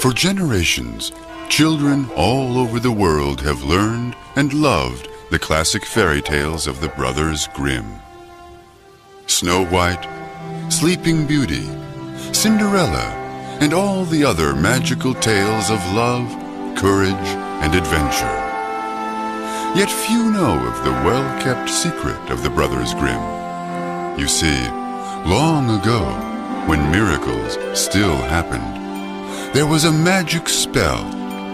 For generations, children all over the world have learned and loved the classic fairy tales of the brothers Grimm. Snow White, Sleeping Beauty, Cinderella, and all the other magical tales of love, courage, and adventure. Yet few know of the well-kept secret of the brothers Grimm. You see, long ago, when miracles still happened, there was a magic spell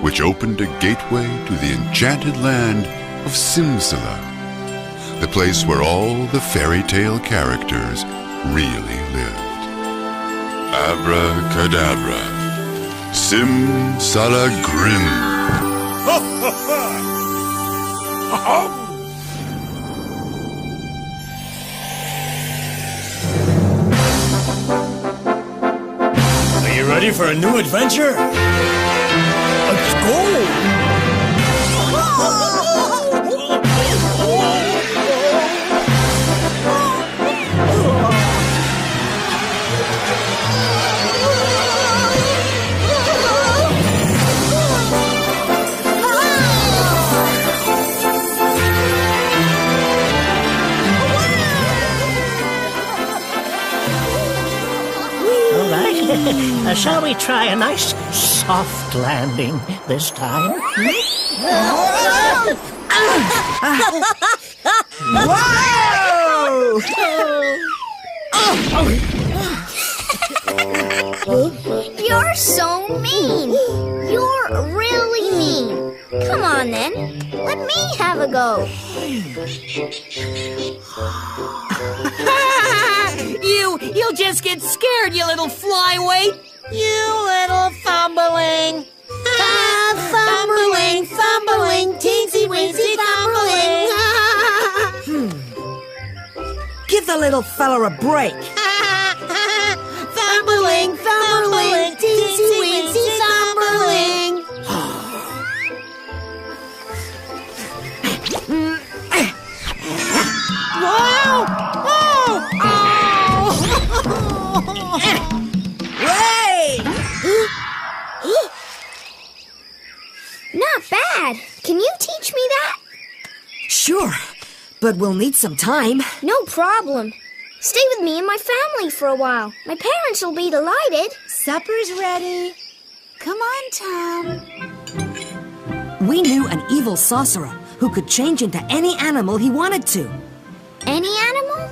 which opened a gateway to the enchanted land of Simsala, the place where all the fairy tale characters really lived. Abracadabra, Simsala Grimm. Are you ready for a new adventure? Let's go! Shall we try a nice soft landing this time? Whoa! You're so mean. You're really mean. Come on then. Let me have a go. You'll just get scared, you little flyweight. You little fumbling. Fumbling, teensy-weensy fumbling. Give the little fella a break. Fumbling, teensy-weensy fumbling. Wow! Not bad. Can you teach me that? Sure, but we'll need some time. No problem. Stay with me and my family for a while. My parents will be delighted. Supper's ready. Come on, Tom. We knew an evil sorcerer who could change into any animal he wanted to. Any animal?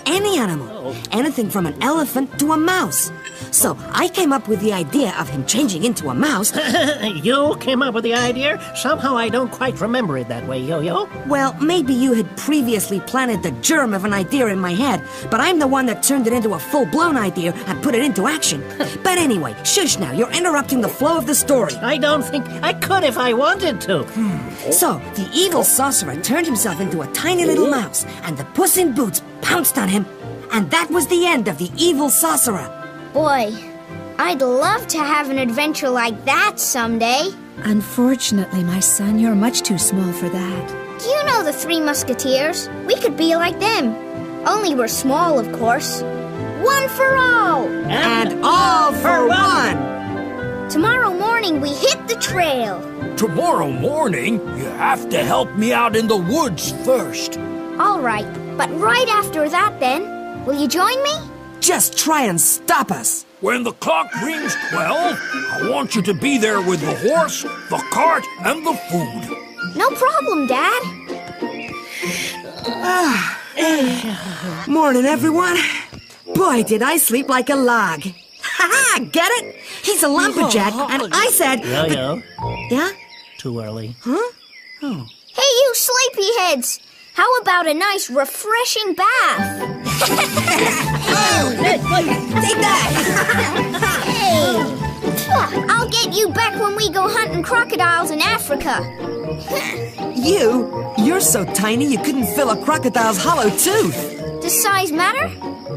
Any animal. Anything from an elephant to a mouse. So I came up with the idea of him changing into a mouse. You came up with the idea? Somehow I don't quite remember it that way, Yo-Yo. Well, maybe you had previously planted the germ of an idea in my head, but I'm the one that turned it into a full-blown idea and put it into action. But anyway, shush now, you're interrupting the flow of the story. I don't think I could if I wanted to. So, the evil sorcerer turned himself into a tiny little mouse, and the Puss in Boots pounced on him. And that was the end of the evil sorcerer. Boy, I'd love to have an adventure like that someday. Unfortunately, my son, you're much too small for that. Do you know the Three Musketeers? We could be like them. Only we're small, of course. One for all! And all for one! Tomorrow morning we hit the trail. Tomorrow morning, you have to help me out in the woods first. All right, but right after that then, will you join me? Just try and stop us. When the clock rings 12, I want you to be there with the horse, the cart, and the food. No problem, Dad. Morning, everyone. Boy, did I sleep like a log. Ha-ha, get it? He's a lumberjack, and I said... Yo-Yo. Yeah? Too early. Huh? Oh. Hey, you sleepyheads. How about a nice, refreshing bath? Take that! Hey! I'll get you back when we go hunting crocodiles in Africa. You're so tiny you couldn't fill a crocodile's hollow tooth. Does size matter?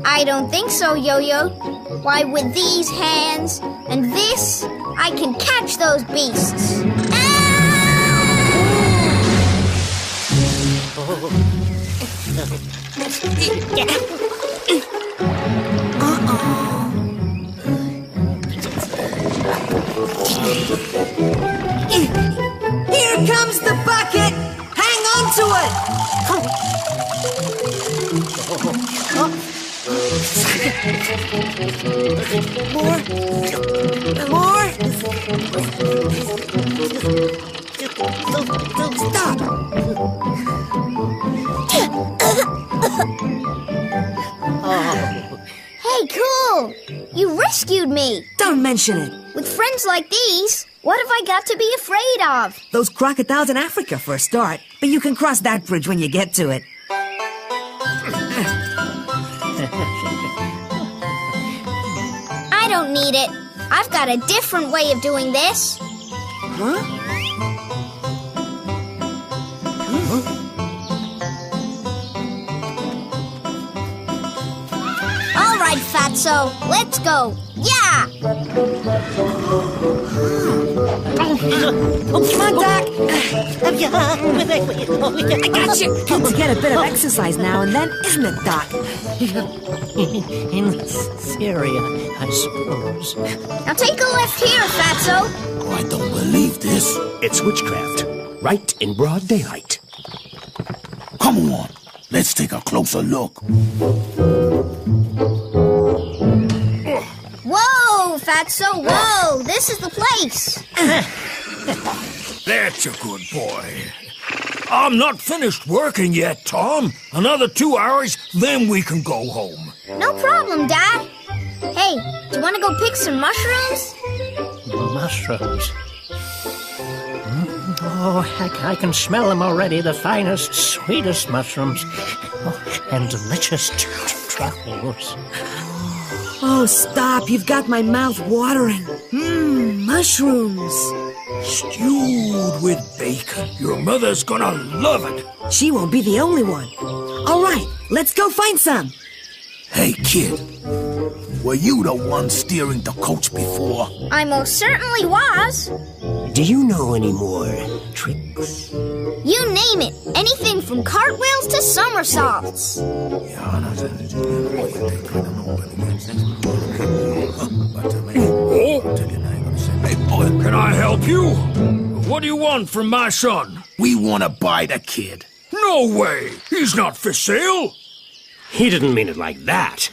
I don't think so, Yo-Yo. Why, with these hands and this, I can catch those beasts. Here comes the bucket! Hang on to it! More? Stop! Hey, cool! You rescued me! Don't mention it. With friends like these, what have I got to be afraid of? Those crocodiles in Africa for a start, but you can cross that bridge when you get to it. I don't need it. I've got a different way of doing this. Huh? All right, Fatso, let's go. Yeah! Come on, Doc. I got you. Good to get a bit of exercise now and then, isn't it, Doc? In theory, I suppose. Now take a left here, Fatso. Oh, I don't believe this. It's witchcraft, right in broad daylight. Come on, let's take a closer look. Whoa, Fatso, whoa! This is the place. That's a good boy. I'm not finished working yet, Tom. Another 2 hours, then we can go home. No problem, Dad. Hey, do you want to go pick some mushrooms? Mushrooms. Oh, I can smell them already. The finest, sweetest mushrooms. Oh, and delicious truffles. Oh, stop. You've got my mouth watering. Mushrooms. Stewed with bacon. Your mother's gonna love it. She won't be the only one. All right, let's go find some. Hey, kid. Were you the one steering the coach before? I most certainly was. Do you know any more tricks? You name it. Anything from cartwheels to somersaults. Hey, boy, can I help you? What do you want from my son? We want to buy the kid. No way. He's not for sale. He didn't mean it like that.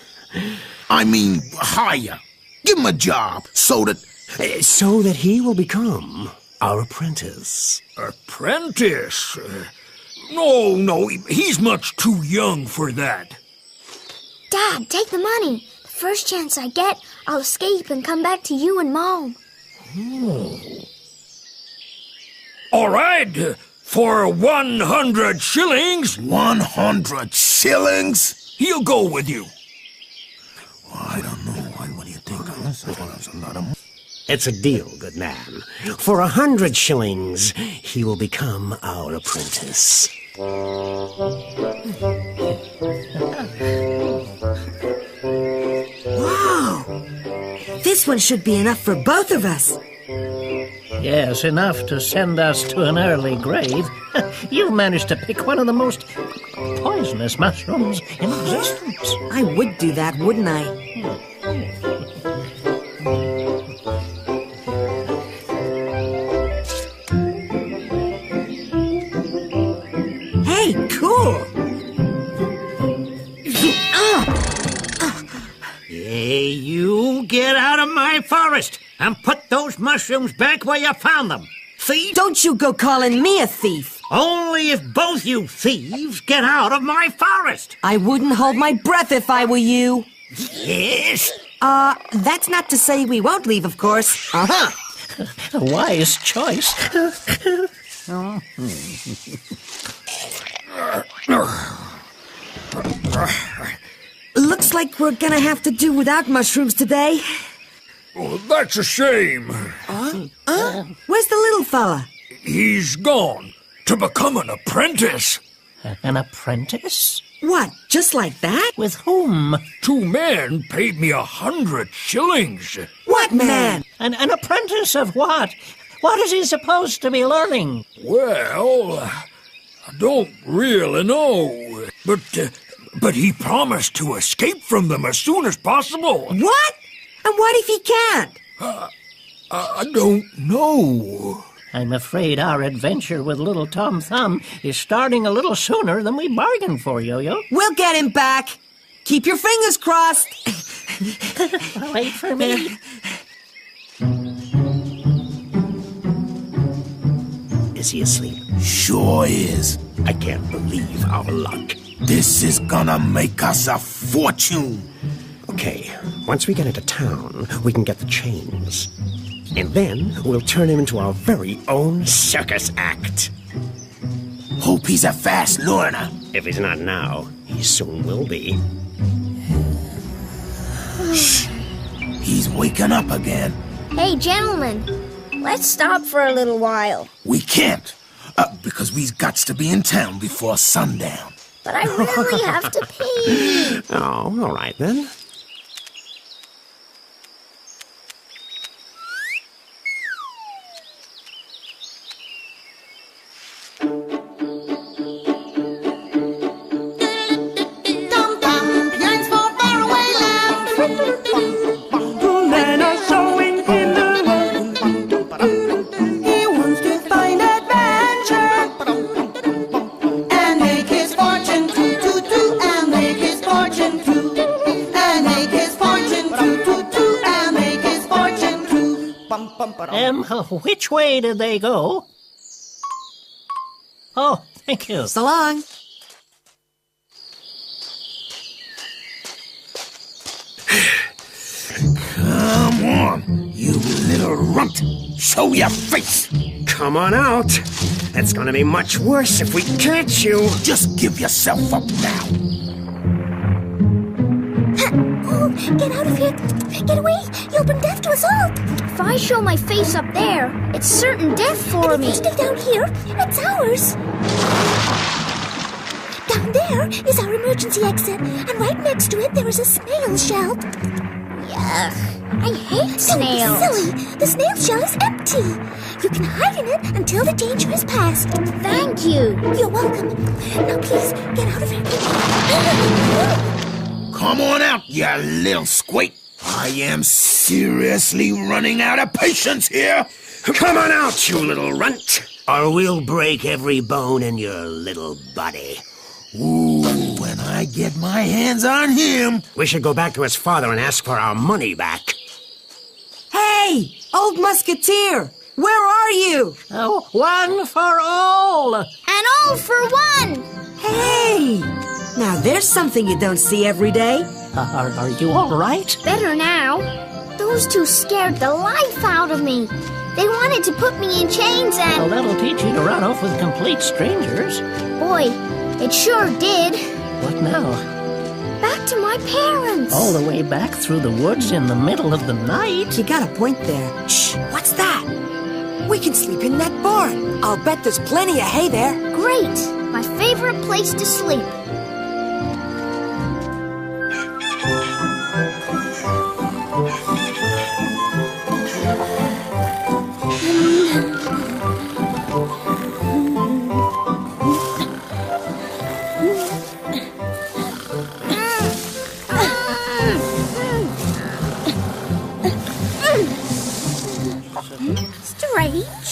I mean, hire. Give him a job so that... So that he will become our apprentice. Apprentice? No, he's much too young for that. Dad, take the money. The first chance I get, I'll escape and come back to you and Mom. All right, for 100 shillings. 100 shillings? He'll go with you. Well, I don't know. What do you think? It's a deal, good man. For 100 shillings, he will become our apprentice. Wow! This one should be enough for both of us. Yes, enough to send us to an early grave. You've managed to pick one of the most poisonous mushrooms in existence. I would do that, wouldn't I? Hey, cool! Hey, you get out of my forest and put those mushrooms back where you found them. Thief! Don't you go calling me a thief. Only if both you thieves get out of my forest. I wouldn't hold my breath if I were you. Yes? That's not to say we won't leave, of course. Uh-huh. A wise choice. Looks like we're gonna have to do without mushrooms today. Oh, that's a shame. Where's the little fella? He's gone to become an apprentice. An apprentice? What, just like that? With whom? 2 men paid me 100 shillings. What man? An apprentice of what? What is he supposed to be learning? Well, I don't really know. But he promised to escape from them as soon as possible. What? And what if he can't? I don't know. I'm afraid our adventure with little Tom Thumb is starting a little sooner than we bargained for, Yo-Yo. We'll get him back. Keep your fingers crossed. Wait for me. Is he asleep? Sure is. I can't believe our luck. This is gonna make us a fortune. Okay, once we get into town, we can get the chains. And then we'll turn him into our very own circus act. Hope he's a fast learner. If he's not now, he soon will be. Shh. He's waking up again. Hey, gentlemen, let's stop for a little while. We can't, because we've got to be in town before sundown. But I really have to pee. Oh, all right then. Which way did they go? Oh, thank you. So long. Come on, you little runt. Show your face. Come on out. It's gonna be much worse if we catch you. Just give yourself up now. Oh, get out of here. Get away. You'll bring death to us all. If I show my face up there, it's certain death for me. If you stay down here, it's ours. Down there is our emergency exit, and right next to it there is a snail shell. Yuck. I hate snails. Don't be silly. The snail shell is empty. You can hide in it until the danger is past. Thank you. You're welcome. Now please, get out of here. Come on out, you little squeak. I am seriously running out of patience here. Come on out, you little runt, or we'll break every bone in your little body. Ooh, when I get my hands on him. We should go back to his father and ask for our money back. Hey, old musketeer, where are you? Oh, one for all. And all for one. Hey, now there's something you don't see every day. Are you all right? Better now. Those two scared the life out of me. They wanted to put me in chains Well, and... that'll teach you to run off with complete strangers. Boy, it sure did. What now? Back to my parents. All the way back through the woods in the middle of the night? You got a point there. Shh, what's that? We can sleep in that barn. I'll bet there's plenty of hay there. Great. My favorite place to sleep. Strange.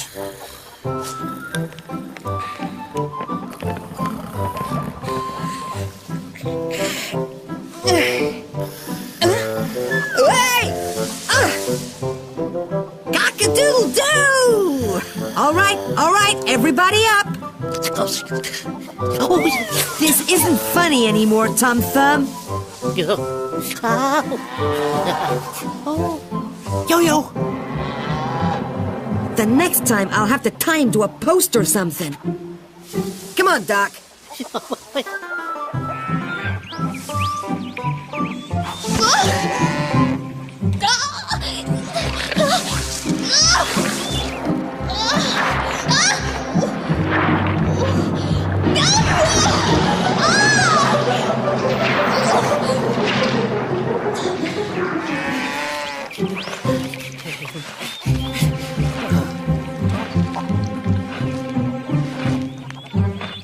Cock-a-doodle-doo! All right, everybody up. This isn't funny anymore, Tom Thumb. Yo-Yo! The next time I'll have to tie him to a post or something. Come on, Doc.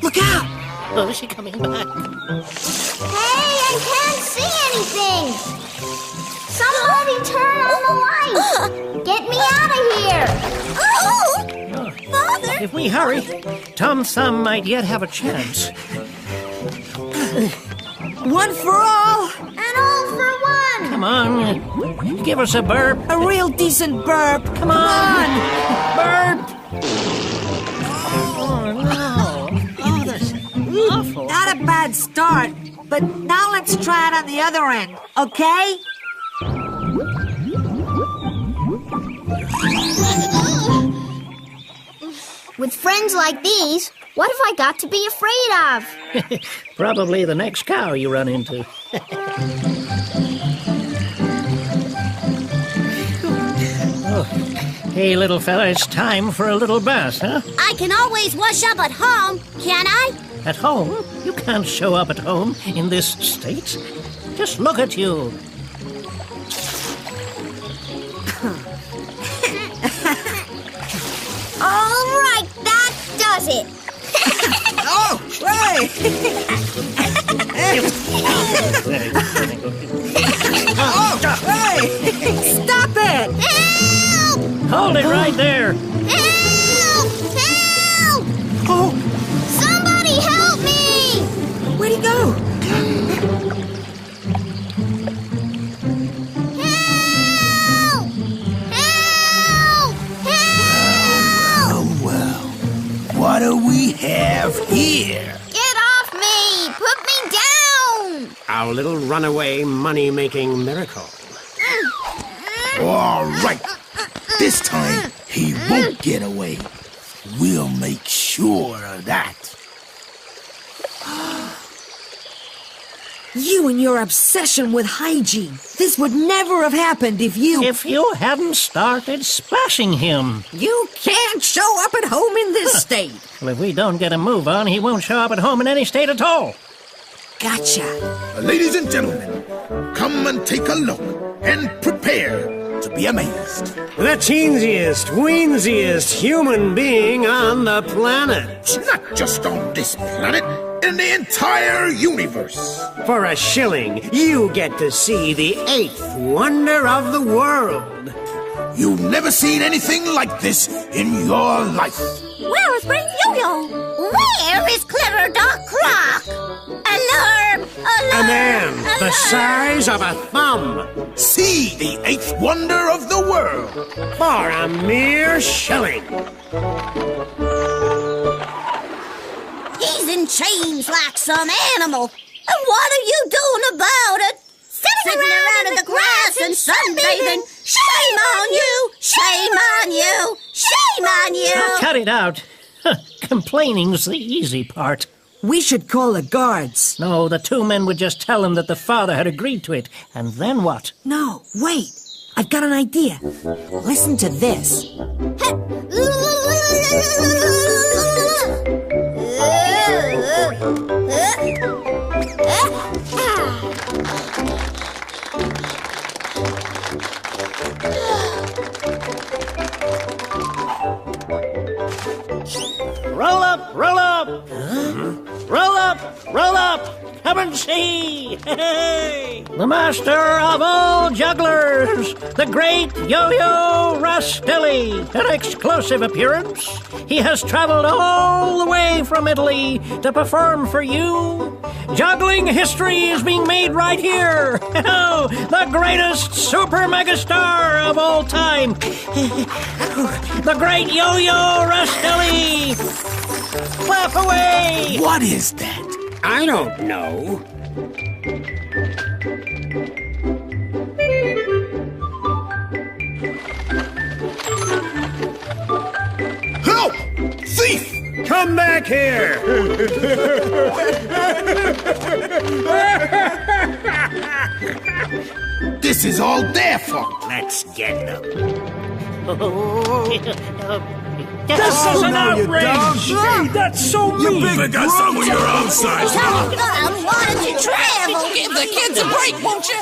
Look out! Oh, is she coming back? Hey, I can't see anything. Somebody turn on the light! Get me out of here! Father! If we hurry, Tom Thumb might yet have a chance. One for all! And all for one! Come on, give us a burp. A real decent burp! Come on! Burp! Oh, no. Oh, that's awful. Not a bad start, but now let's try it on the other end, okay? With friends like these, what have I got to be afraid of? Probably the next cow you run into. Oh. Hey, little fella, it's time for a little bath, huh? I can always wash up at home, can I? At home? You can't show up at home in this state. Just look at you. All right, that does it. Oh, hey! Oh, hey! Stop it! Help! Hold it right there. Help! Help! Oh, Somebody help me! where'd he go? Help! Help! Help! Well, what do we have here? Get off me! Put me down! Our little runaway money-making miracle. All right. This time, he won't get away. We'll make sure of that. You and your obsession with hygiene. This would never have happened if you... If you hadn't started splashing him. You can't show up at home in this state. Well, if we don't get a move on, he won't show up at home in any state at all. Gotcha. Ladies and gentlemen, come and take a look and prepare to be amazed. The teensiest, weensiest human being on the planet. Not just on this planet, in the entire universe. For a shilling, you get to see the 8th wonder of the world. You've never seen anything like this in your life. Where is Brave Yo-Yo? Where is Clever Doc Croc? Alarm! Alarm! A man the alarm! size of a thumb See the 8th wonder of the world. for a mere shilling. He's in chains like some animal. And what are you doing about it? Sitting around in the grass and sunbathing. Shame on you! Shame on you! Shame on Now, you! cut it out. Complaining's the easy part. We should call the guards. No, the two men would just tell him that the father had agreed to it. And then what? No, wait. I've got an idea. Listen to this. Roll up, roll up! Roll up, roll up! Come and see! Hey! The master of all jugglers, the great Yo-Yo Rastelli, an exclusive appearance. He has traveled all the way from Italy to perform for you. Juggling history is being made right here. The greatest super megastar of all time. The great Yo-Yo Rastelli. Clap away! What is that? I don't know. Help! Thief! Come back here! This is all their fault. Let's get them. This is an outrage! Hey, that's so mean! I got some of your own size. I wanted to travel. Give the kids a break, won't you?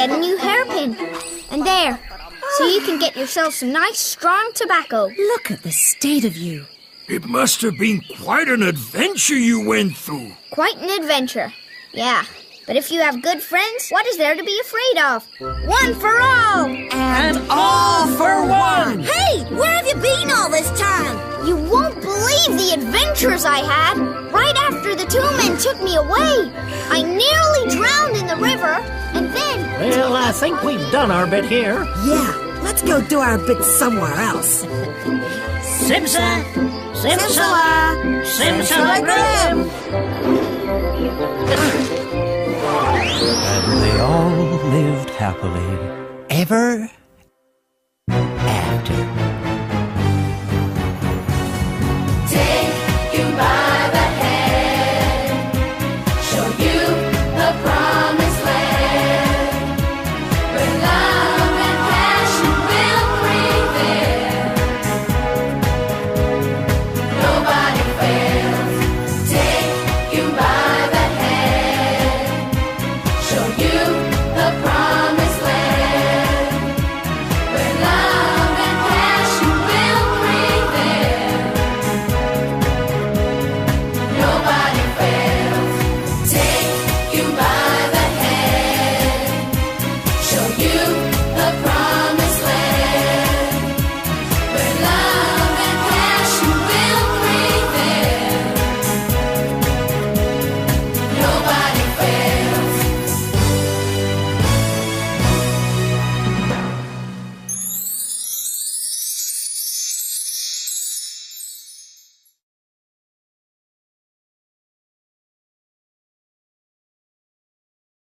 get a new hairpin. And there, so you can get yourself some nice, strong tobacco. Look at the state of you. It must have been quite an adventure you went through. Quite an adventure. Yeah. But if you have good friends, what is there to be afraid of? One for all! And all for one! Hey, where have you been all this time? You won't believe the adventures I had. Right after the 2 men took me away, I nearly drowned in the river, and then... Well, I think we've done our bit here. Yeah, let's go do our bit somewhere else. Simsa! Simsala! Simsala Grimm! And they all lived happily ever